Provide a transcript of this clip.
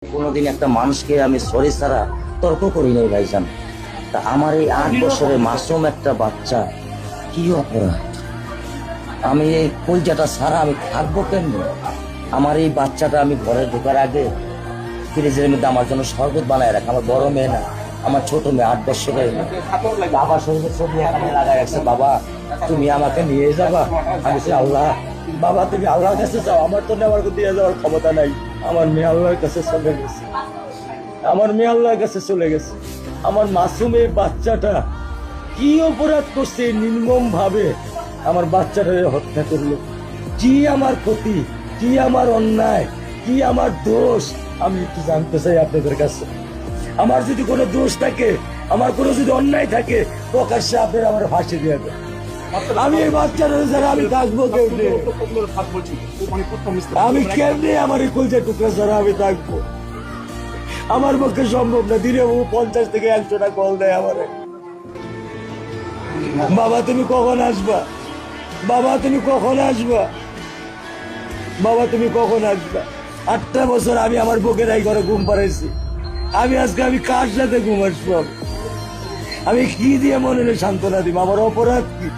কোনোদিন একটা মানুষকে আমি সরি ছাড়া তর্ক করি নাই ভাইজান। তা আমার এই 8 বছরের মাসুম একটা বাচ্চা কি অপরাধ? আমি এই কলজাটা ছাড়া আমি থাকবো কেমনি? আমার এই বাচ্চাটা আমি ঘরে ঢোকার আগে ফ্রিজের মধ্যে আমার জন্য শরবত বানায় রাখে। আমার বড় মেয়ে না, আমার ছোট মেয়ে 8 বছরের মেয়ে। বাবা শরীরের ছবি এখানে লাগাই রাখছে, বাবা তুমি আমাকে নিয়ে যাবা। আমি বলছি, আল্লাহ বাবা তুমি আল্লাহর কাছে যাও, আমার তো নেওয়ার দিয়ে যাওয়ার ক্ষমতা নাই। আমার মেয়ে আল্লাহর কাছে চলে গেছে, আমার মেয়ে আল্লাহর কাছে চলে গেছে। আমার মাসুম এই বাচ্চাটা কি অপরাধ করছে নির্মম ভাবে আমার বাচ্চাটাকে হত্যা করলো? কি আমার ক্ষতি, কি আমার অন্যায়, কি আমার দোষ? আমি একটু জানতে চাই আপনাদের কাছে। আমার যদি কোনো দোষ থাকে, আমার কোনো যদি অন্যায় থাকে, প্রকাশ্যে আপনারা আমার ফাঁসি দিয়ে দেন। আমি এই বাচ্চাটা ছাড়া আমি থাকবো কেমনে? আমি কেমনে আমার এই কলজা টুকরা ছাড়া আমি থাকবো? আমার পক্ষে সম্ভব না। দিনে 50 থেকে 100টা কল দেয় আমারে, বাবা তুমি কখন আসবা, বাবা তুমি কখন আসবা, বাবা তুমি কখন আসবা। 8টা বছর আমি আমার বুকের এই ঘরে ঘুম পাড়াইছি। আমি আজকে আমি কার সাথে ঘুম আসবো? আমি কি দিয়ে মনে সান্ত্বনা দিব? আমার অপরাধ কি?